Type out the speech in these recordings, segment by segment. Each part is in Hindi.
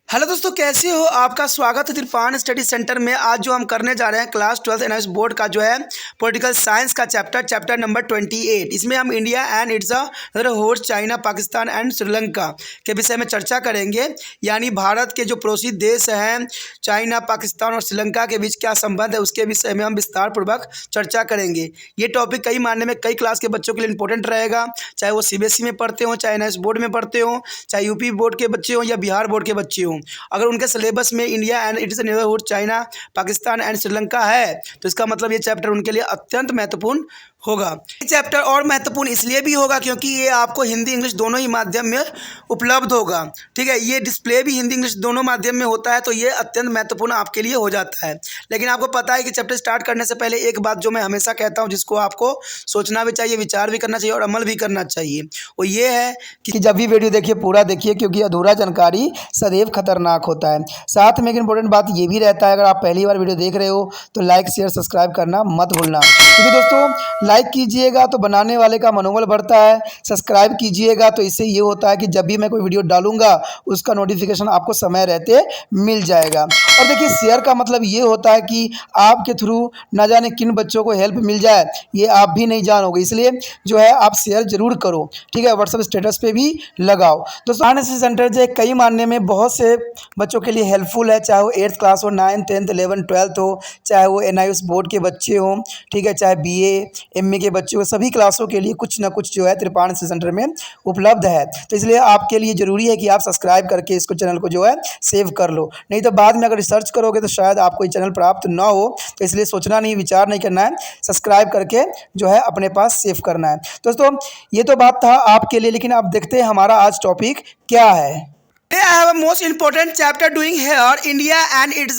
हेलो दोस्तों, कैसे हो? आपका स्वागत है तिरपान स्टडी सेंटर में। आज जो हम करने जा रहे हैं क्लास 12 एनआईएस बोर्ड का जो है पॉलिटिकल साइंस का चैप्टर नंबर 28। इसमें हम India and it's other host China, Pakistan and Sri Lanka के विषय में चर्चा करेंगे। यानी भारत के जो पड़ोसी देश हैं चाइना, पाकिस्तान और श्रीलंका के बीच क्या संबंध है, उसके विषय में हम विस्तार पूर्वक चर्चा करेंगे। ये टॉपिक कई मायने में कई क्लास के बच्चों के लिए इंपॉर्टेंट रहेगा, चाहे वो सीबीएसई में पढ़ते हो, चाहे एनआईएस बोर्ड में पढ़ते हो, चाहे यूपी बोर्ड के बच्चे हों या बिहार बोर्ड के बच्चे हों। अगर उनके सिलेबस में India and it's neighbourhood China, Pakistan and Sri Lanka है तो इसका मतलब ये चैप्टर उनके लिए अत्यंत महत्वपूर्ण होगा। ये चैप्टर और महत्वपूर्ण इसलिए भी होगा क्योंकि ये आपको हिंदी इंग्लिश दोनों ही माध्यम में उपलब्ध होगा। ठीक है, ये डिस्प्ले भी हिंदी इंग्लिश दोनों माध्यम में होता है, तो ये अत्यंत महत्वपूर्ण आपके लिए हो जाता है। लेकिन आपको पता है कि चैप्टर स्टार्ट करने से पहले एक बात जो मैं हमेशा कहता हूँ, जिसको आपको सोचना भी चाहिए, विचार भी करना चाहिए और अमल भी करना चाहिए, वो ये है कि जब भी वीडियो देखिए पूरा देखिए, क्योंकि अधूरा जानकारी सदैव खतरनाक होता है। साथ में एक इंपॉर्टेंट बात ये भी रहता है, अगर आप पहली बार वीडियो देख रहे हो तो लाइक शेयर सब्सक्राइब करना मत भूलना, क्योंकि दोस्तों लाइक कीजिएगा तो बनाने वाले का मनोबल बढ़ता है, सब्सक्राइब कीजिएगा तो इससे ये होता है कि जब भी मैं कोई वीडियो डालूंगा उसका नोटिफिकेशन आपको समय रहते मिल जाएगा। और देखिए शेयर का मतलब ये होता है कि आपके थ्रू न जाने किन बच्चों को हेल्प मिल जाए, ये आप भी नहीं जानोगे, इसलिए जो है आप शेयर जरूर करो। ठीक है, व्हाट्सएप स्टेटस पे भी लगाओ। दोस्तों एनआईएस सेंटर जो है कई मानने में बहुत से बच्चों के लिए हेल्पफुल है, चाहे वो 8th क्लास हो, 9th 10th 11th 12th हो, चाहे वो एनआईएस बोर्ड के बच्चे हों, ठीक है, चाहे बीए एमए के बच्चे हो, सभी क्लासों के लिए कुछ ना कुछ जो है तिरपान सेंटर में उपलब्ध है। तो इसलिए आपके लिए ज़रूरी है कि आप सब्सक्राइब करके इसको चैनल को जो है सेव कर लो, नहीं तो बाद में अगर रिसर्च करोगे तो शायद आपको ये चैनल प्राप्त ना हो। तो इसलिए सोचना नहीं, विचार नहीं करना है, सब्सक्राइब करके जो है अपने पास सेव करना है। दोस्तों ये तो बात था आपके लिए, लेकिन आप देखते हैं हमारा आज टॉपिक क्या है। I have a most important chapter doing here. India and its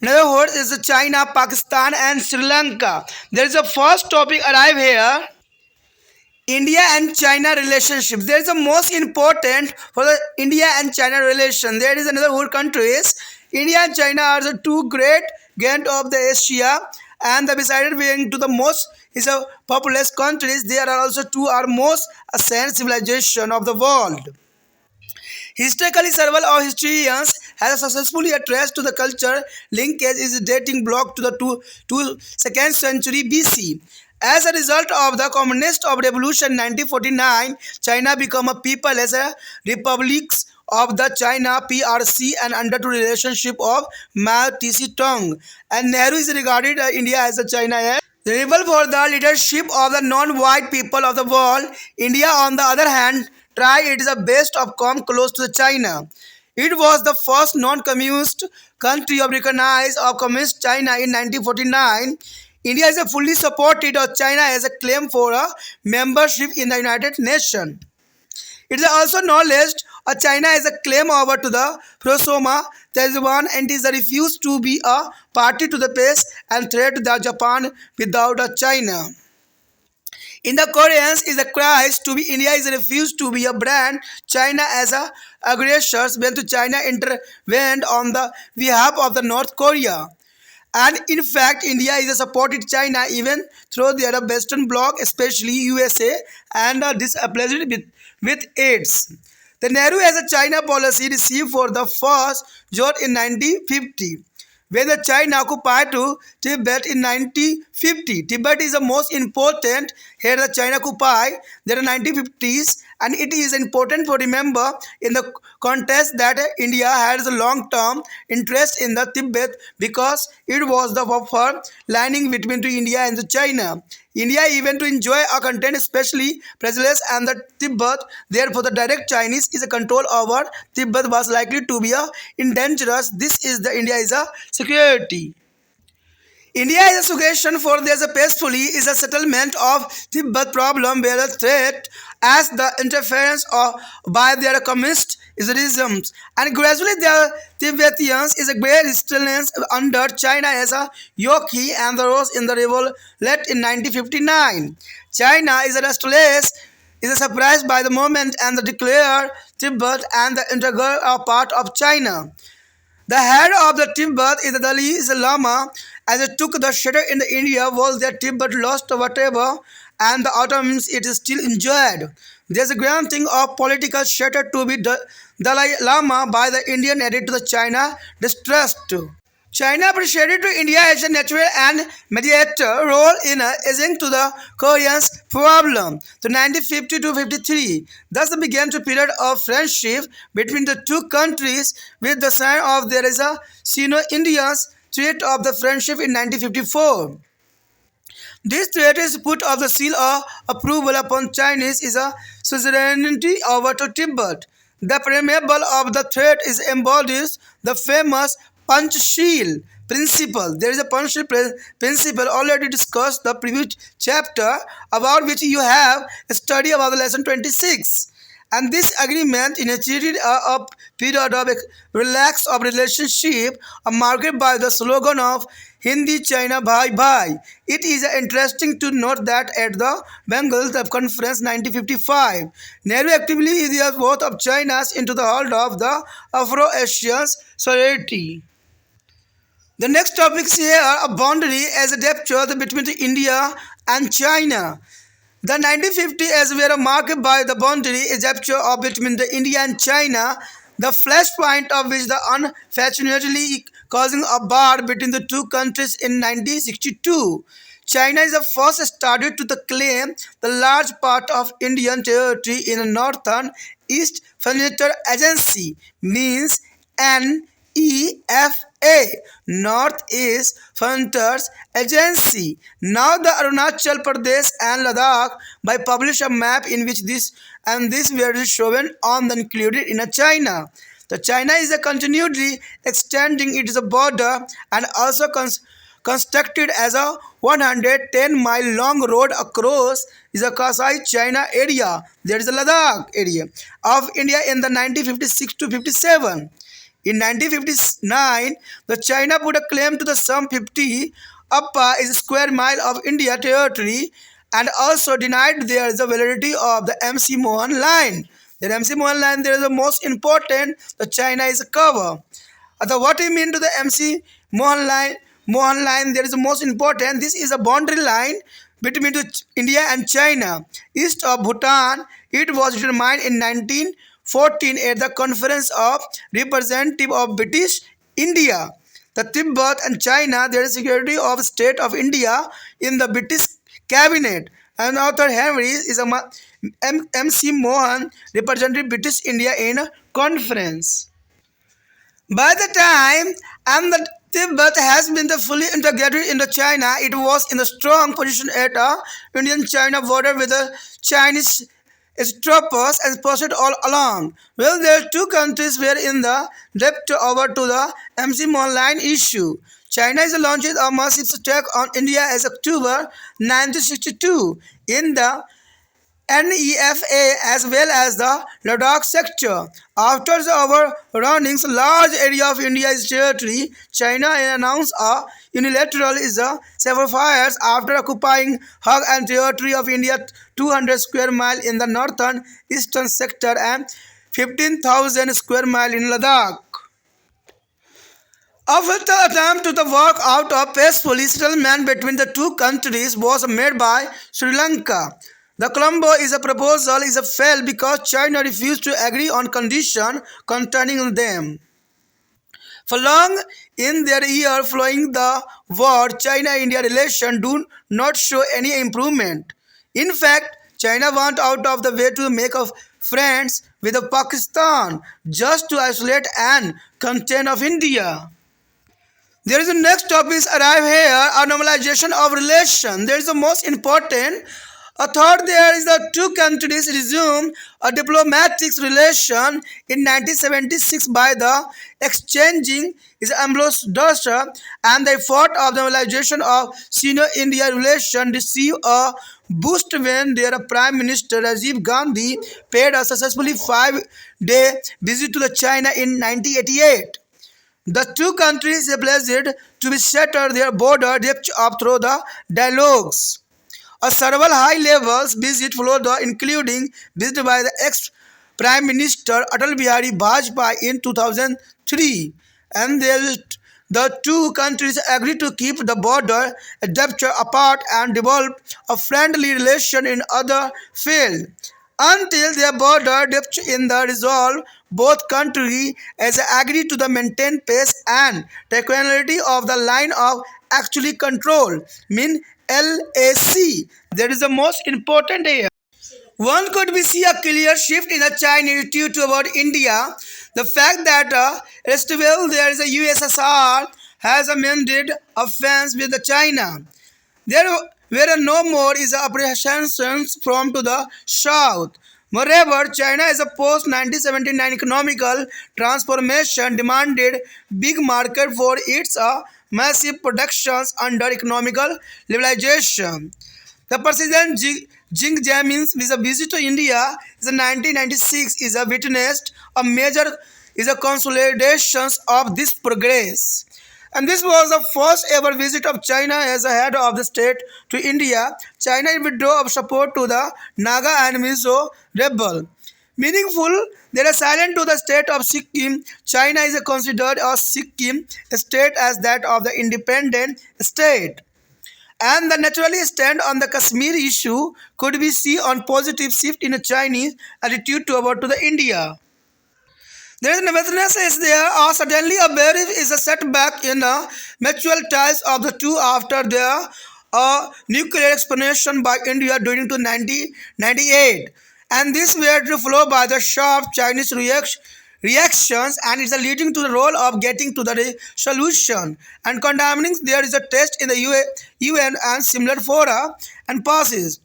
neighborhood is China, Pakistan and Sri Lanka. There is a first topic arrive here. India and China relationship. There is the most important for the India and China relation. There is another whole countries. India and China are the two great giant of the Asia, and the beside being to the most is a populous countries. There are also two are most ancient civilization of the world. Historically, several of historians have successfully traced to the culture linkage is dating back to the 2nd century BC. As a result of the Communist of Revolution 1949, China became a people as a republic of the China PRC and under the relationship of Mao Tse-tung. And Nehru is regarded India as a China as the rebel for the leadership of the non-white people of the world. India, on the other hand, tried its best to come close to China. It was the first non-communist country of recognized of communist China in 1949. India is fully supported of China as a claim for a membership in the United Nations. It is also acknowledged China as a claim over to the Prosoma Taiwan and is refused to be a party to the peace and threat to the Japan without China. In the Koreans is a cries to be India is refused to be a brand China as a aggressors when to China intervened on the behalf of the North Korea. And in fact, India is supported China even through their Western bloc, especially USA, and displeased with AIDS. The Nehru as a China policy received for the first job in 1950. When the China occupied to Tibet in 1950. Tibet is the most important here the China occupied there in 1950s, and it is important to remember in the context that India has a long-term interest in the Tibet because it was the buffer lining between India and China. India even to enjoy a content especially presence and the Tibet. Therefore, the direct Chinese is a control over Tibet was likely to be a dangerous. This is the India is a security. India is a suggestion for there's a peacefully is a settlement of Tibet problem where a threat as the interference of by their communist Islam and gradually the Tibetans is a great resistance under China as a yoke and the rose in the revolt in 1959. China is a restless is surprised by the moment and the declared Tibet and the integral part of China. The head of the Tibet is the Dalai Lama. As it took the shadow in the India was that Tibet lost whatever and the autonomy it is still enjoyed. There's a granting of political shelter to be Dalai Lama by the Indian added to the China distrust. China appreciated to India as a natural and mediator role in easing to the Korean problem to 1950 to 53. Thus began a period of friendship between the two countries with the sign of there is a Sino-Indian Treaty of the Friendship in 1954. This treaty is put of the seal of approval upon Chinese is a suzerainty over to Tibet. The preamble of the treaty is embodies the famous Panchshil principle. There is a Panchshil principle already discussed the previous chapter about which you have studied about the lesson 26. And this agreement initiated a period of relax of relationship marked by the slogan of Hindi China Bhai Bhai. It is interesting to note that at the Bengal Conference 1955, Nehru actively ideas both of China's into the hold of the Afro-Asian solidarity. The next topic is here a boundary as a rupture between India and China. The 1950 as were marked by the boundary rupture between the India and China, the flashpoint of which the unfortunately causing a bar between the two countries in 1962. China is the first started to claim the large part of Indian territory in the northern East Frontier Agency, means NEFA, Northeast Frontiers Agency. Now the Arunachal Pradesh and Ladakh by publish a map in which this were shown on the included in China. The China is continually extending its border and also constructed as a 110-mile long road across is a Kasai China area. There is a Ladakh area of India in the 1956 to 57. In 1959, the China put a claim to the some 50 Appa is a square mile of India territory and also denied there is a validity of the MC Mohan line. The MC Mohan line there is the most important. The China is a cover. What do you mean to the MC Mohan line? Mohan line there is the most important. This is a boundary line between India and China. East of Bhutan, it was determined in 1914 at the Conference of Representatives of British India. The Tibet and China, there is Secretary of State of India in the British Cabinet. And Arthur Henry is a MC Mohan represented British India in a conference. By the time the Tibet has been fully integrated into China, it was in a strong position at the Indian-China border with the Chinese troopers and posted all along. Well, there two countries were in the depth over to the MC Mohan line issue. China is launched a massive attack on India as October 1962 in the NEFA as well as the Ladakh sector. After the overrunning large area of India's territory, China announced a unilateral ceasefire after occupying hug and territory of India 200 square mile in the northern eastern sector and 15,000 square mile in Ladakh. After the attempt to work out a peaceful settlement between the two countries was made by Sri Lanka. The Colombo is a proposal is a failed because China refused to agree on conditions containing them. For long in their year following the war, China-India relations do not show any improvement. In fact, China went out of the way to make friends with Pakistan just to isolate and contain of India. There is the next topic arrive here, a normalization of relation. There is the most important. A third there is the two countries resumed a diplomatic relation in 1976 by the exchanging is ambassadors and the effort of the normalization of Sino-India relations received a boost when their Prime Minister Rajiv Gandhi paid a successfully 5-day visit to the China in 1988. The two countries pledged to be settle their border depth up through the dialogues. Several high-level visits followed, including visit by the ex-Prime Minister Atal Bihari Vajpayee in 2003, and the two countries agreed to keep the border depth apart and develop a friendly relation in other fields. until their border dipped in the resolve. Both countries as agreed to the maintain pace and tranquility of the line of actually control, mean LAC. That is the most important here. One could be see a clear shift in the Chinese attitude toward India. The fact that still there is a USSR has amended offense with the China. There were no more is apprehensions from to the south. Moreover, China is a post-1979 economical transformation demanded big market for its massive productions under economical liberalization. The President Xi Jinping's visit to India in 1996 is a witnessed a major is a consolidation of this progress. And this was the first ever visit of China as a head of the state to India. China withdrew of support to the Naga and Mizo rebel. Meaningful, they are silent to the state of Sikkim. China is considered a Sikkim state as that of the independent state. And the naturally stand on the Kashmir issue could be seen on positive shift in a Chinese attitude toward to the India. There is nevertheless is there are suddenly a very is a setback in the mutual ties of the two after their nuclear explanation by India during to 1998, and this were followed by the sharp Chinese reactions, and it's leading to the role of getting to the solution and condemning there is a test in the UN and similar fora and passes.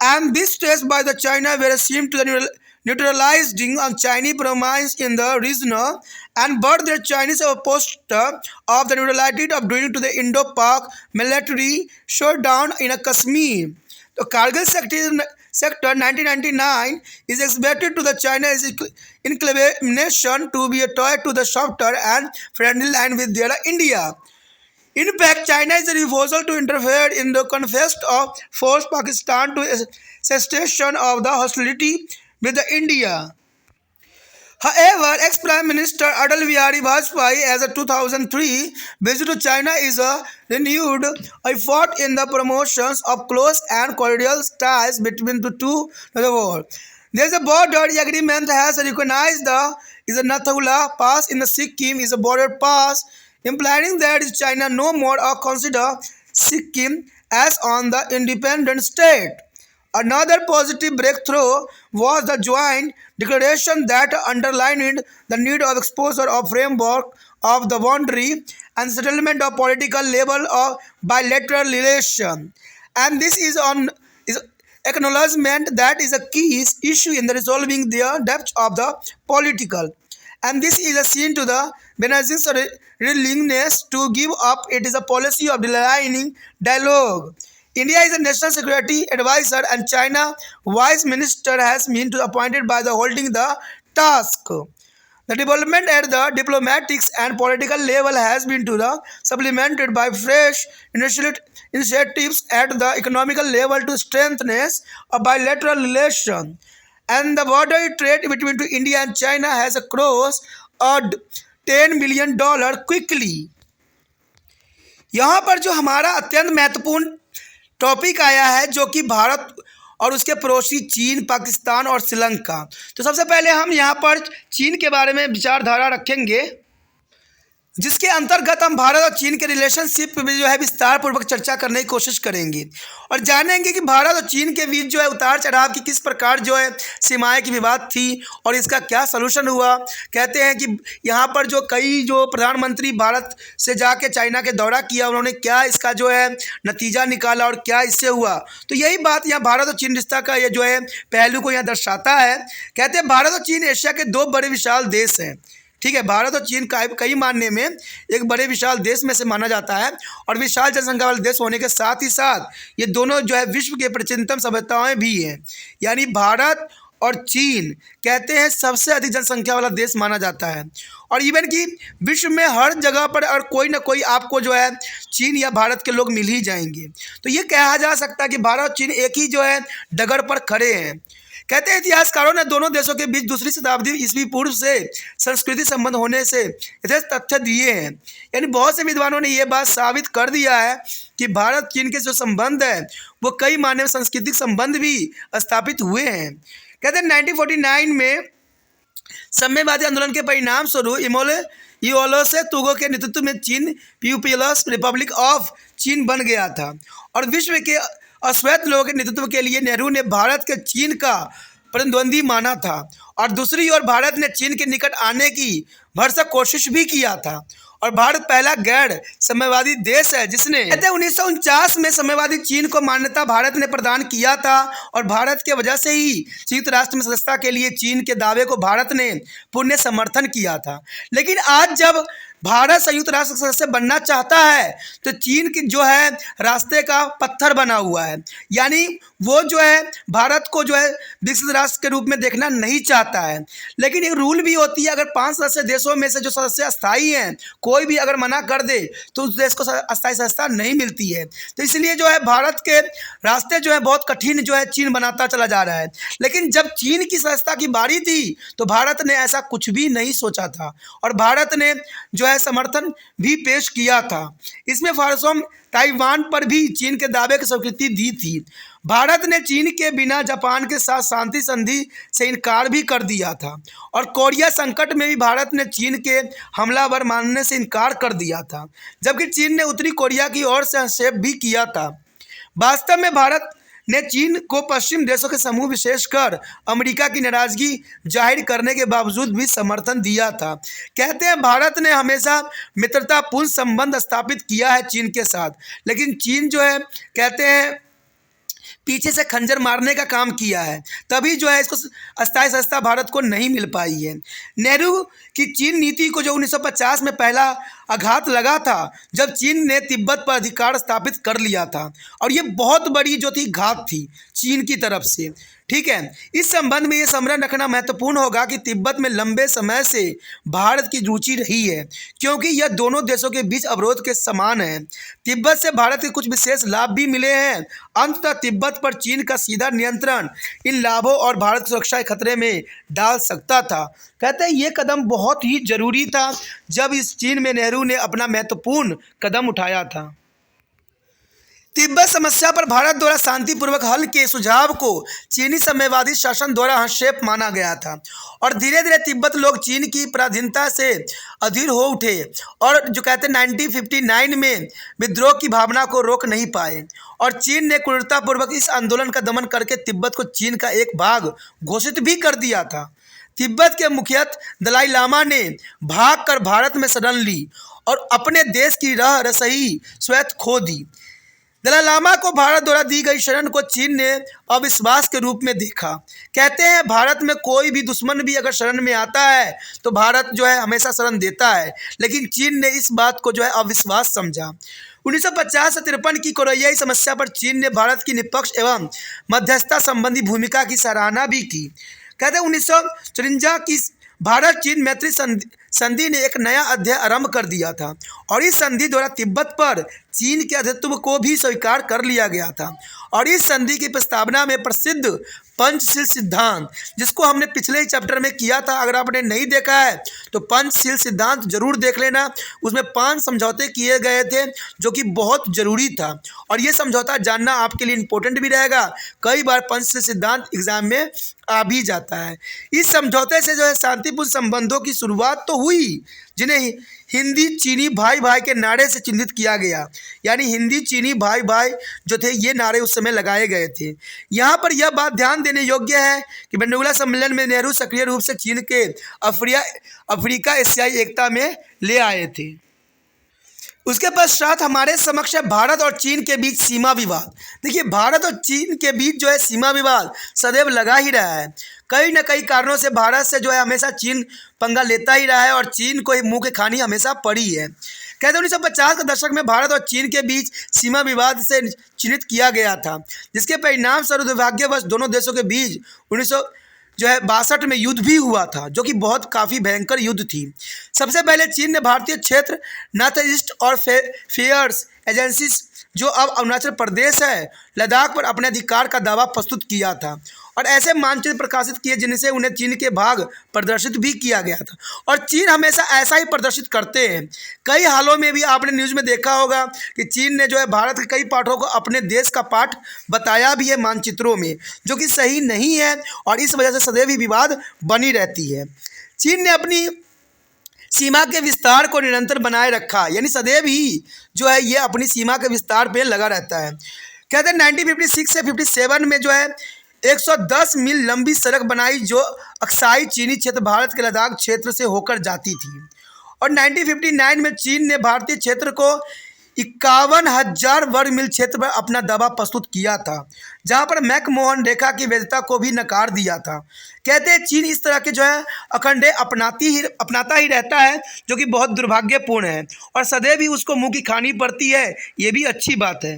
And this test by the China were seemed to the neutralizing on Chinese promise in the region and but the Chinese poster of the neutrality of doing to the Indo-Pak military showdown in a Kashmir. The Kargil sector 1999 is expected to the China is inclination to be a toy to the softer and friendly line with their India. In fact, China is a refusal to interfere in the conflict of force Pakistan to cessation of the hostility with the India. However, ex-Prime Minister Atal Bihari Vajpayee as a 2003 visit to China is a renewed effort in the promotions of close and cordial ties between the two of the world. There is a border agreement has recognized the is a Nathula Pass in the Sikkim is a border pass, implying that is China no more or consider Sikkim as on the independent state. Another positive breakthrough was the joint declaration that underlined the need of exposure of framework of the boundary and settlement of political level of bilateral relation. And this is on is acknowledgement that is a key issue in the resolving the depth of the political. And this is a seen to the Beijing's willingness to give up. It is a policy of declining dialogue. India is a national security advisor and China vice minister has been to appointed by the holding the task. The development at the diplomatic and political level has been to the supplemented by fresh initiatives at the economical level to strengthen a bilateral relation. And the border trade between to India and China has crossed a $10 billion quickly. यहाँ पर जो हमारा अत्यंत महत्वपूर्ण टॉपिक आया है जो कि भारत और उसके पड़ोसी चीन, पाकिस्तान और श्रीलंका। तो सबसे पहले हम यहाँ पर चीन के बारे में विचारधारा रखेंगे, जिसके अंतर्गत हम भारत और चीन के रिलेशनशिप में जो है विस्तार पूर्वक चर्चा करने की कोशिश करेंगे और जानेंगे कि भारत और चीन के बीच जो है उतार चढ़ाव की किस प्रकार जो है सीमाएं की विवाद थी और इसका क्या सलूशन हुआ। कहते हैं कि यहाँ पर जो कई जो प्रधानमंत्री भारत से जाके चाइना के दौरा किया, उन्होंने क्या इसका जो है नतीजा निकाला और क्या इससे हुआ। तो यही बात यहाँ भारत और चीन रिश्ता का ये जो है पहलू को यहाँ दर्शाता है। कहते हैं भारत और चीन एशिया के दो बड़े विशाल देश हैं। ठीक है, भारत और चीन का कई मानने में एक बड़े विशाल देश में से माना जाता है और विशाल जनसंख्या वाले देश होने के साथ ही साथ ये दोनों जो है विश्व के प्राचीनतम सभ्यताएं भी हैं। यानी भारत और चीन कहते हैं सबसे अधिक जनसंख्या वाला देश माना जाता है और इवन कि विश्व में हर जगह पर और कोई ना कोई आपको जो है चीन या भारत के लोग मिल ही जाएंगे। तो ये कहा जा सकता है कि भारत और चीन एक ही जो है डगर पर खड़े हैं। कहते हैं इतिहासकारों ने दोनों देशों के बीच दूसरी शताब्दी ईस्वी पूर्व से संस्कृति संबंध होने से यथेष्ट तथ्य दिए हैं। यानी बहुत से विद्वानों ने यह बात साबित कर दिया है कि भारत चीन के जो संबंध है वो कई मानव सांस्कृतिक संबंध भी स्थापित हुए हैं। कहते हैं 1949 में साम्यवादी आंदोलन के परिणाम स्वरूप इमोले से तुगो के नेतृत्व में चीन पीपुल्स रिपब्लिक ऑफ चीन बन गया था और विश्व के अश्वेत लोगों के नेतृत्व के लिए नेहरू ने भारत के चीन का प्रतिद्वंदी माना था और दूसरी ओर भारत ने चीन के निकट आने की भरसक कोशिश भी किया था और भारत पहला गैर साम्यवादी देश है जिसने 1949 में साम्यवादी चीन को मान्यता भारत ने प्रदान किया था और भारत के वजह से ही संयुक्त राष्ट्र में सदस्यता के लिए चीन के दावे को भारत ने पूर्ण समर्थन किया था। लेकिन आज जब भारत संयुक्त राष्ट्र सदस्य बनना चाहता है तो चीन की जो है रास्ते का पत्थर बना हुआ है, यानी वो जो है भारत को जो है विकसित राष्ट्र के रूप में देखना नहीं चाहता है। लेकिन एक रूल भी होती है, अगर 5 सदस्य देशों में से जो सदस्य अस्थायी हैं कोई भी अगर मना कर दे तो उस देश को अस्थायी सदस्यता नहीं मिलती है। तो इसलिए जो है भारत के रास्ते जो है बहुत कठिन जो है चीन बनाता चला जा रहा है। लेकिन जब चीन की सदस्यता की बारी थी तो भारत ने ऐसा कुछ भी नहीं सोचा था और भारत ने जो समर्थन भी पेश किया था। इसमें फारसों ताइवान पर भी चीन के दावे की स्वीकृति दी थी। भारत ने चीन के बिना जापान के साथ शांति संधि से इनकार भी कर दिया था और कोरिया संकट में भी भारत ने चीन के हमलावर मानने से इनकार कर दिया था, जबकि चीन ने उत्तरी कोरिया की ओर से हस्तक्षेप भी किया था। वास्तव में भारत ने चीन को पश्चिम देशों के समूह विशेषकर अमेरिका की नाराजगी जाहिर करने के बावजूद भी समर्थन दिया था। कहते हैं भारत ने हमेशा मित्रतापूर्ण संबंध स्थापित किया है चीन के साथ, लेकिन चीन जो है कहते हैं पीछे से खंजर मारने का काम किया है, तभी जो है इसको अस्थायी सदस्यता भारत को नहीं मिल पाई है। नेहरू की चीन नीति को जो 1950 में पहला आघात लगा था जब चीन ने तिब्बत पर अधिकार स्थापित कर लिया था और ये बहुत बड़ी जो थी घात थी चीन की तरफ से। ठीक है, इस संबंध में ये स्मरण रखना महत्वपूर्ण होगा कि तिब्बत में लंबे समय से भारत की रुचि रही है क्योंकि यह दोनों देशों के बीच अवरोध के समान है। तिब्बत से भारत के कुछ विशेष लाभ भी मिले हैं। अंततः तिब्बत पर चीन का सीधा नियंत्रण इन लाभों और भारत की सुरक्षा के खतरे में डाल सकता था। कहते हैं ये कदम बहुत ही जरूरी था जब इस चीन में नेहरू ने अपना महत्वपूर्ण कदम उठाया था। तिब्बत समस्या पर भारत द्वारा शांतिपूर्वक हल के सुझाव को चीनी साम्यवादी शासन द्वारा हस्तक्षेप माना गया था और धीरे धीरे तिब्बत लोग चीन की पराधीनता से अधीर हो उठे और जो कहते हैं 1959 में विद्रोह की भावना को रोक नहीं पाए और चीन ने क्रूरतापूर्वक इस आंदोलन का दमन करके तिब्बत को चीन का एक भाग घोषित भी कर दिया था। तिब्बत के मुखिया दलाई लामा ने भागकर भारत में शरण ली और अपने देश की रह रसही स्वैत खो दी। दलाई लामा को भारत द्वारा दी गई शरण को चीन ने अविश्वास के रूप में देखा। कहते हैं भारत में कोई भी दुश्मन भी अगर शरण में आता है तो भारत जो है हमेशा शरण देता है, लेकिन चीन ने इस बात को जो है अविश्वास समझा। 1950 से 53 की कोरियाई समस्या पर चीन ने भारत की निष्पक्ष एवं मध्यस्थता संबंधी भूमिका की सराहना भी की। कहते हैं 1954 की भारत चीन मैत्री संधि ने एक नया अध्याय आरंभ कर दिया था और इस संधि द्वारा तिब्बत पर चीन के अधिपत्य को भी स्वीकार कर लिया गया था और इस संधि की प्रस्तावना में प्रसिद्ध पंचशील सिद्धांत, जिसको हमने पिछले ही चैप्टर में किया था, अगर आपने नहीं देखा है तो पंचशील सिद्धांत जरूर देख लेना। उसमें 5 समझौते किए गए थे जो कि बहुत ज़रूरी था और ये समझौता जानना आपके लिए इम्पोर्टेंट भी रहेगा। कई बार पंचशील सिद्धांत एग्जाम में आ भी जाता है। इस समझौते से जो है शांतिपूर्ण संबंधों की शुरुआत तो हुई जिन्हें हिंदी चीनी भाई भाई के नारे से चिन्हित किया गया, यानी हिंदी चीनी भाई भाई जो थे ये नारे उस समय लगाए गए थे। यहाँ पर यह बात ध्यान देने योग्य है कि बंडुगला सम्मेलन में नेहरू सक्रिय रूप से चीन के अफ्रीका एशियाई एकता में ले आए थे। उसके पश्चात हमारे समक्ष है भारत और चीन के बीच सीमा विवाद। देखिए भारत और चीन के बीच जो है सीमा विवाद सदैव लगा ही रहा है। कई न कई कारणों से भारत से जो है हमेशा चीन पंगा लेता ही रहा है और चीन को मुंह की खानी हमेशा पड़ी है। कहते हैं 1950 के दशक में भारत और चीन के बीच सीमा विवाद से चिन्हित किया गया था, जिसके परिणाम स्वरूप दुर्भाग्यवश दोनों देशों के बीच 1962 में युद्ध भी हुआ था, जो कि बहुत काफ़ी भयंकर युद्ध थी। सबसे पहले चीन ने भारतीय क्षेत्र नॉर्थ ईस्ट और फेयर्स एजेंसी जो अब अरुणाचल प्रदेश है, लद्दाख पर अपने अधिकार का दावा प्रस्तुत किया था और ऐसे मानचित्र प्रकाशित किए जिनसे उन्हें चीन के भाग प्रदर्शित भी किया गया था। और चीन हमेशा ऐसा ही प्रदर्शित करते हैं। कई हालों में भी आपने न्यूज़ में देखा होगा कि चीन ने जो है भारत के कई पार्टों को अपने देश का पार्ट बताया भी है मानचित्रों में, जो कि सही नहीं है और इस वजह से सदैव ही विवाद बनी रहती है। चीन ने अपनी सीमा के विस्तार को निरंतर बनाए रखा, यानी सदैव ही जो है ये अपनी सीमा के विस्तार पे लगा रहता है। कहते हैं 1956 से 57 में जो है 110 मील लंबी सड़क बनाई जो अक्साई चीनी क्षेत्र भारत के लद्दाख क्षेत्र से होकर जाती थी। और 1959 में चीन ने भारतीय क्षेत्र को 51,000 वर्ग मील क्षेत्र पर अपना दावा प्रस्तुत किया था, जहां पर मैकमोहन रेखा की वैधता को भी नकार दिया था। कहते हैं चीन इस तरह के जो है अखंडे अपनाता ही रहता है, जो कि बहुत दुर्भाग्यपूर्ण है और सदैव ही उसको मुंह की खानी पड़ती है, ये भी अच्छी बात है।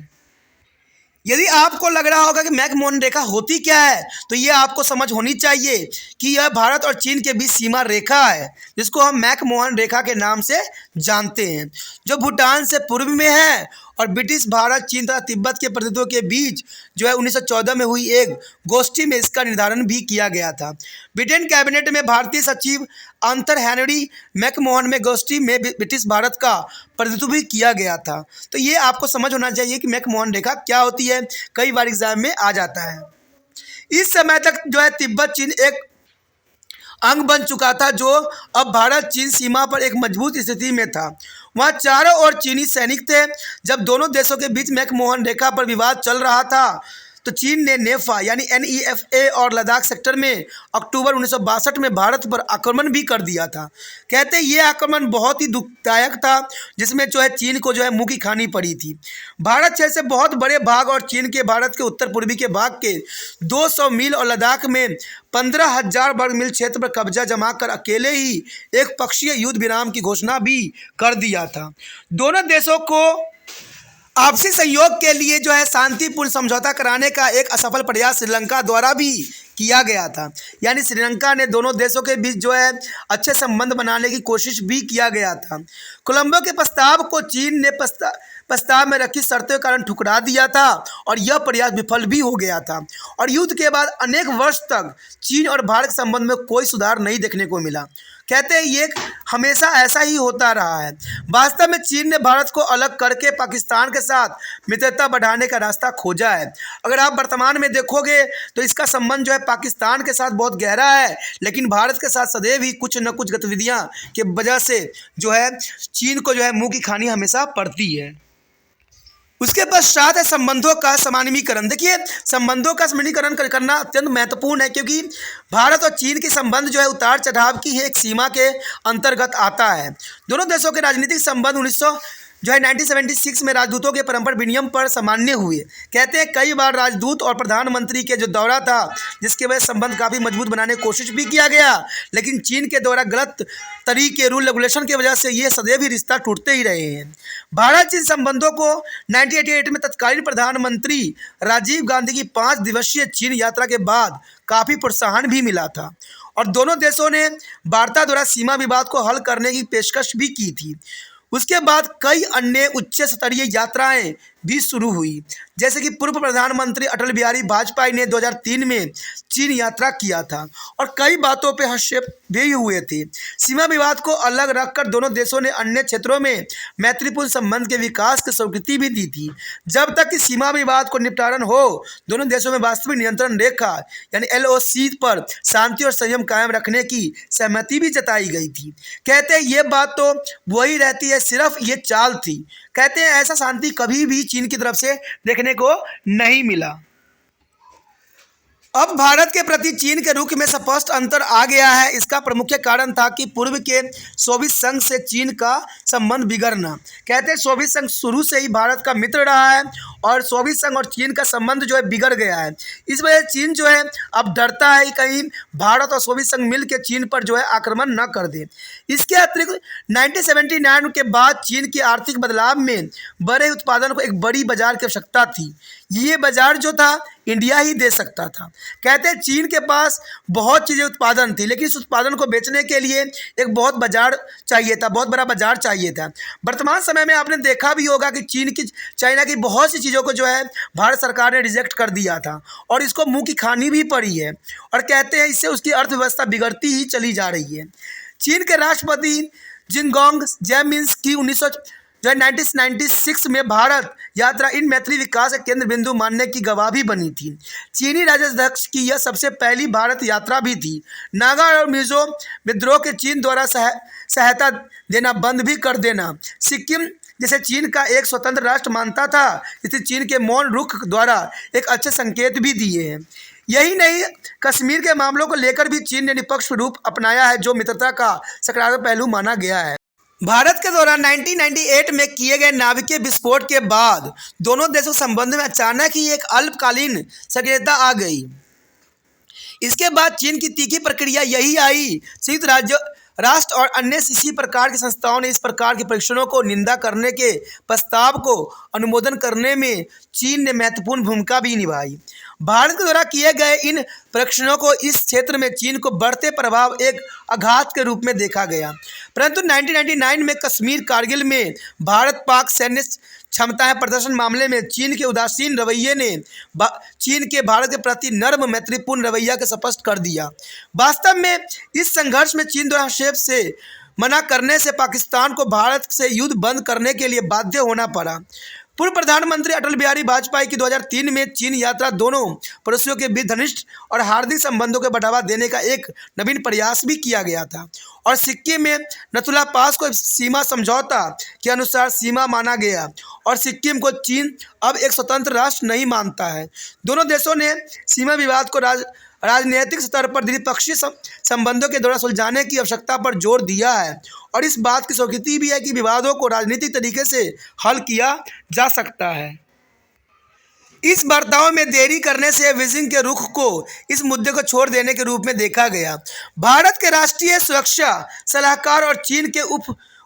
यदि आपको लग रहा होगा कि मैकमोहन रेखा होती क्या है, तो ये आपको समझ होनी चाहिए कि यह भारत और चीन के बीच सीमा रेखा है, जिसको हम मैकमोहन रेखा के नाम से जानते हैं, जो भूटान से पूर्व में है और ब्रिटिश भारत, चीन तथा तिब्बत के प्रतिनिधियों के बीच जो है 1914 में हुई एक गोष्ठी में इसका निर्धारण भी किया गया था। ब्रिटेन कैबिनेट में भारतीय सचिव आर्थर हेनरी मैकमोहन में गोष्ठी में ब्रिटिश भारत का प्रतिनिधित्व भी किया गया था। तो ये आपको समझ होना चाहिए कि मैकमोहन रेखा क्या होती है, कई बार एग्जाम में आ जाता है। इस समय तक जो है तिब्बत चीन एक अंग बन चुका था, जो अब भारत चीन सीमा पर एक मजबूत स्थिति में था। वहाँ चारों ओर चीनी सैनिक थे। जब दोनों देशों के बीच मैकमोहन रेखा पर विवाद चल रहा था, तो चीन ने नेफा यानी NEFA और लद्दाख सेक्टर में अक्टूबर 1962 में भारत पर आक्रमण भी कर दिया था। कहते हैं ये आक्रमण बहुत ही दुखदायक था, जिसमें जो है चीन को जो है मुंह की खानी पड़ी थी। भारत क्षेत्र से बहुत बड़े भाग और चीन के भारत के उत्तर पूर्वी के भाग के 200 मील और लद्दाख में 15,000 वर्ग मील क्षेत्र पर कब्जा जमा कर अकेले ही एक पक्षीय युद्ध विराम की घोषणा भी कर दिया था। दोनों देशों को आपसी सहयोग के लिए जो है शांतिपूर्ण समझौता कराने का एक असफल प्रयास श्रीलंका द्वारा भी किया गया था। यानी श्रीलंका ने दोनों देशों के बीच जो है अच्छे संबंध बनाने की कोशिश भी किया गया था। कोलंबो के प्रस्ताव को चीन ने प्रस्ताव में रखी शर्तों के कारण ठुकरा दिया था और यह प्रयास विफल भी हो गया था। और युद्ध के बाद अनेक वर्ष तक चीन और भारत के संबंध में कोई सुधार नहीं देखने को मिला। कहते हैं ये हमेशा ऐसा ही होता रहा है। वास्तव में चीन ने भारत को अलग करके पाकिस्तान के साथ मित्रता बढ़ाने का रास्ता खोजा है। अगर आप वर्तमान में देखोगे तो इसका संबंध जो है पाकिस्तान के साथ बहुत गहरा है, लेकिन भारत के साथ सदैव ही कुछ न कुछ गतिविधियां के वजह से जो है चीन को जो है मुंह की खानी हमेशा पड़ती है। उसके पश्चात है संबंधों का समानीकरण। देखिए, संबंधों का समानीकरण करना अत्यंत महत्वपूर्ण है, क्योंकि भारत और चीन के संबंध जो है उतार चढ़ाव की एक सीमा के अंतर्गत आता है। दोनों देशों के राजनीतिक संबंध 1976 में राजदूतों के परस्पर विनिमय पर सामान्य हुए। कहते हैं कई बार राजदूत और प्रधानमंत्री के जो दौरा था, जिसके वजह संबंध काफ़ी मजबूत बनाने की कोशिश भी किया गया, लेकिन चीन के द्वारा गलत तरीके रूल रेगुलेशन की वजह से ये सदैव ही रिश्ता टूटते ही रहे हैं। भारत चीन संबंधों को 1988 में तत्कालीन प्रधानमंत्री राजीव गांधी की 5 दिवसीय चीन यात्रा के बाद काफ़ी प्रोत्साहन भी मिला था और दोनों देशों ने वार्ता द्वारा सीमा विवाद को हल करने की पेशकश भी की थी। उसके बाद कई अन्य उच्च स्तरीय यात्राएं भी शुरू हुई, जैसे कि पूर्व प्रधानमंत्री अटल बिहारी वाजपेयी ने 2003 में चीन यात्रा किया था और कई बातों पे हस्तक्षेप भी हुए थे। सीमा विवाद को अलग रखकर दोनों देशों ने अन्य क्षेत्रों में मैत्रीपूर्ण संबंध के विकास की स्वीकृति भी दी थी। जब तक कि सीमा विवाद को निपटारण हो, दोनों देशों में वास्तविक नियंत्रण रेखा यानी LOC पर शांति और संयम कायम रखने की सहमति भी जताई गई थी। कहते हैं ये बात तो वही रहती है, सिर्फ ये चाल थी। कहते हैं ऐसा शांति कभी भी चीन की तरफ से देखने को नहीं मिला। अब भारत के प्रति चीन के रुख में स्पष्ट अंतर आ गया है। इसका प्रमुख कारण था कि पूर्व के सोवियत संघ से चीन का संबंध बिगड़ना। कहते हैं सोवियत संघ शुरू से ही भारत का मित्र रहा है और सोवियत संघ और चीन का संबंध जो है बिगड़ गया है। इस वजह से चीन जो है अब डरता है कि कहीं भारत और सोवियत संघ मिल के चीन पर जो है आक्रमण न कर दे। इसके अतिरिक्त 1979 के बाद चीन के आर्थिक बदलाव में बड़े उत्पादन को एक बड़ी बाजार की आवश्यकता थी। ये बाजार जो था इंडिया ही दे सकता था। कहते हैं चीन के पास बहुत चीज़ें उत्पादन थी, लेकिन इस उत्पादन को बेचने के लिए एक बहुत बाजार चाहिए था, बहुत बड़ा बाजार चाहिए था। वर्तमान समय में आपने देखा भी होगा कि चाइना की बहुत सी चीज़ों को जो है भारत सरकार ने रिजेक्ट कर दिया था और इसको मुंह की खानी भी पड़ी है, और कहते हैं इससे उसकी अर्थव्यवस्था बिगड़ती ही चली जा रही है। चीन के राष्ट्रपति जिनगोंग जेमिन्स की 1996 में भारत यात्रा इन मैत्री विकास के केंद्र बिंदु मानने की गवाह भी बनी थी। चीनी राष्ट्राध्यक्ष की यह सबसे पहली भारत यात्रा भी थी। नागा और मिजो विद्रोह के चीन द्वारा सहायता देना बंद भी कर देना, सिक्किम जिसे चीन का एक स्वतंत्र राष्ट्र मानता था, इसे चीन के मौन रुख द्वारा एक अच्छे संकेत भी दिए हैं। यही नहीं, कश्मीर के मामलों को लेकर भी चीन ने निष्पक्ष रूप अपनाया है, जो मित्रता का सकारात्मक पहलू माना गया है। भारत के दौरान 1998 में किए गए नाभिकीय विस्फोट के बाद दोनों देशों के संबंध में अचानक ही एक अल्पकालीन सक्रियता आ गई। इसके बाद चीन की तीखी प्रक्रिया यही आई। संयुक्त राष्ट्र और अन्य इसी प्रकार की संस्थाओं ने इस प्रकार के परीक्षणों को निंदा करने के प्रस्ताव को अनुमोदन करने में चीन ने महत्वपूर्ण भूमिका भी निभाई। भारत के द्वारा किए गए इन परीक्षणों को इस क्षेत्र में चीन को बढ़ते प्रभाव एक आघात के रूप में देखा गया, परंतु 1999 में कश्मीर कारगिल में भारत पाक सैन्य क्षमताएं प्रदर्शन मामले में चीन के उदासीन रवैये ने चीन के भारत के प्रति नर्म मैत्रीपूर्ण रवैया को स्पष्ट कर दिया। वास्तव में इस संघर्ष में चीन द्वारा हस्तक्षेप से मना करने से पाकिस्तान को भारत से युद्ध बंद करने के लिए बाध्य होना पड़ा। पूर्व प्रधानमंत्री अटल बिहारी वाजपेयी की 2003 में चीन यात्रा दोनों पड़ोसियों के बीच घनिष्ठ और हार्दिक संबंधों को बढ़ावा देने का एक नवीन प्रयास भी किया गया था, और सिक्किम में नथुला पास को सीमा समझौता के अनुसार सीमा माना गया और सिक्किम को चीन अब एक स्वतंत्र राष्ट्र नहीं मानता है। दोनों देशों ने सीमा विवाद को राजनीतिक स्तर पर द्विपक्षीय संबंधों के द्वारा सुलझाने की आवश्यकता पर जोर दिया है, और इस बात की स्वीकृति भी है कि विवादों को राजनीतिक तरीके से हल किया जा सकता है। इस वार्ताओं में देरी करने से बीजिंग के रुख को इस मुद्दे को छोड़ देने के रूप में देखा गया। भारत के राष्ट्रीय सुरक्षा सलाहकार और चीन के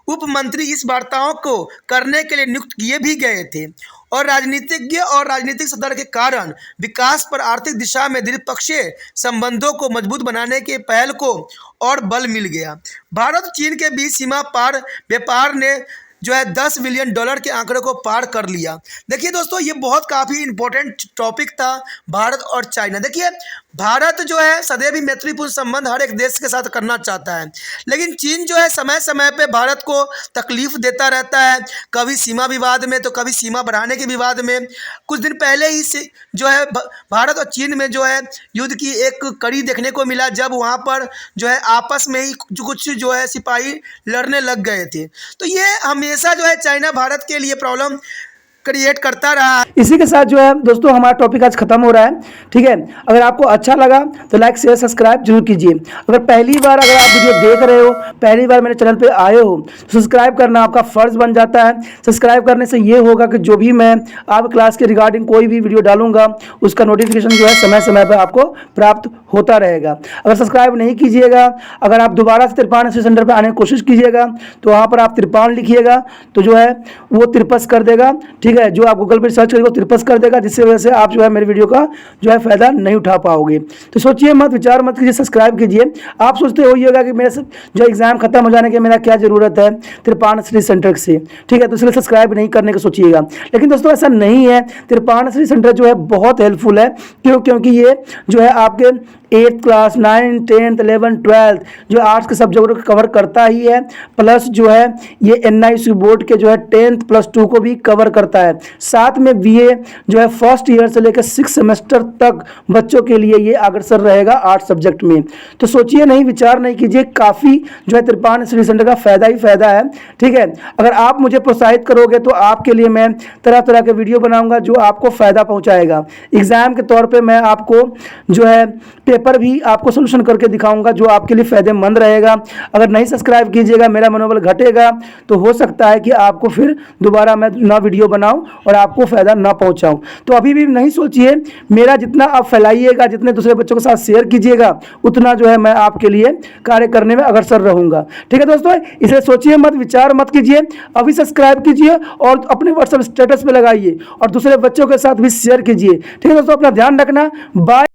उप मंत्री इस वार्ताओं को करने के लिए नियुक्त किए भी गए थे, और राजनीतिज्ञ और राजनीतिक स्तर के कारण विकास पर आर्थिक दिशा में द्विपक्षीय संबंधों को मजबूत बनाने के पहल को और बल मिल गया। भारत और चीन के बीच सीमा पार व्यापार ने जो है $10 बिलियन के आंकड़े को पार कर लिया। देखिए दोस्तों, ये बहुत काफ़ी इंपॉर्टेंट टॉपिक था, भारत और चाइना। देखिए, भारत जो है सदैव ही मैत्रीपूर्ण संबंध हर एक देश के साथ करना चाहता है, लेकिन चीन जो है समय समय पे भारत को तकलीफ देता रहता है, कभी सीमा विवाद में तो कभी सीमा बढ़ाने के विवाद में। कुछ दिन पहले ही से जो है भारत और चीन में जो है युद्ध की एक कड़ी देखने को मिला, जब वहाँ पर जो है आपस में ही कुछ जो है सिपाही लड़ने लग गए थे। तो ये हमेशा जो है चाइना भारत के लिए प्रॉब्लम क्रिएट करता रहा है। इसी के साथ जो है दोस्तों हमारा टॉपिक आज खत्म हो रहा है, ठीक है। अगर आपको अच्छा लगा तो लाइक शेयर सब्सक्राइब जरूर कीजिए। अगर पहली बार अगर आप वीडियो देख रहे हो, पहली बार मेरे चैनल पे आए हो, तो सब्सक्राइब करना आपका फ़र्ज़ बन जाता है। सब्सक्राइब करने से ये होगा कि जो भी मैं आप क्लास के रिगार्डिंग कोई भी वीडियो डालूंगा उसका नोटिफिकेशन जो है समय समय पर आपको प्राप्त होता रहेगा। अगर सब्सक्राइब नहीं कीजिएगा, अगर आप दोबारा से तिरपान सेंटर पर आने की कोशिश कीजिएगा तो वहाँ पर आप तिरपान लिखिएगा तो जो है वो तिरपस कर देगा, ठीक है। जो आप गूगल पर सर्च करेंगे तिरपस कर देगा, जिससे वजह से आप जो है मेरे वीडियो का जो है फ़ायदा नहीं उठा पाओगे। तो सोचिए मत, विचार मत कीजिए, सब्सक्राइब कीजिए। आप सोचते होइएगा कि मेरे जो एग्ज़ाम खत्म हो जाने के मेरा क्या ज़रूरत है तिरपान स्टडी सेंटर से, ठीक है, तो इसलिए सब्सक्राइब नहीं करने को सोचिएगा। लेकिन दोस्तों ऐसा नहीं है, तिरपान स्टडी सेंटर जो है बहुत हेल्पफुल है। क्योंकि ये जो है आपके 8th class 9th 10th 11th 12th जो आर्ट्स के सब्जेक्ट को कवर करता ही है, प्लस जो है ये NIC बोर्ड के जो है 10th प्लस 2 को भी कवर करता है। साथ में BA जो है फर्स्ट ईयर से लेकर 6 सेमेस्टर तक बच्चों के लिए ये अग्रसर रहेगा आर्ट्स सब्जेक्ट में। तो सोचिए नहीं, विचार नहीं कीजिए, काफ़ी जो है तिरपान स्टडी सेंटर का फ़ायदा ही फ़ायदा है, ठीक है। अगर आप मुझे प्रोत्साहित करोगे तो आपके लिए मैं तरह तरह के वीडियो बनाऊँगा जो आपको फ़ायदा पहुँचाएगा। एग्ज़ाम के तौर पर मैं आपको जो है पेपर भी आपको सोल्यूशन करके दिखाऊंगा जो आपके लिए फ़ायदेमंद रहेगा। अगर नहीं सब्सक्राइब कीजिएगा, मेरा मनोबल घटेगा, तो हो सकता है कि आपको फिर दोबारा मैं ना वीडियो बनाऊं और आपको फ़ायदा ना पहुंचाऊं। तो अभी भी नहीं सोचिए, मेरा जितना आप फैलाइएगा, जितने दूसरे बच्चों के साथ शेयर कीजिएगा, उतना जो है मैं आपके लिए कार्य करने में अग्रसर रहूँगा। ठीक है दोस्तों, इसलिए सोचिए मत, विचार मत कीजिए, अभी सब्सक्राइब कीजिए और अपने व्हाट्सएप स्टेटस पे लगाइए और दूसरे बच्चों के साथ भी शेयर कीजिए। ठीक है दोस्तों, अपना ध्यान रखना। बाय।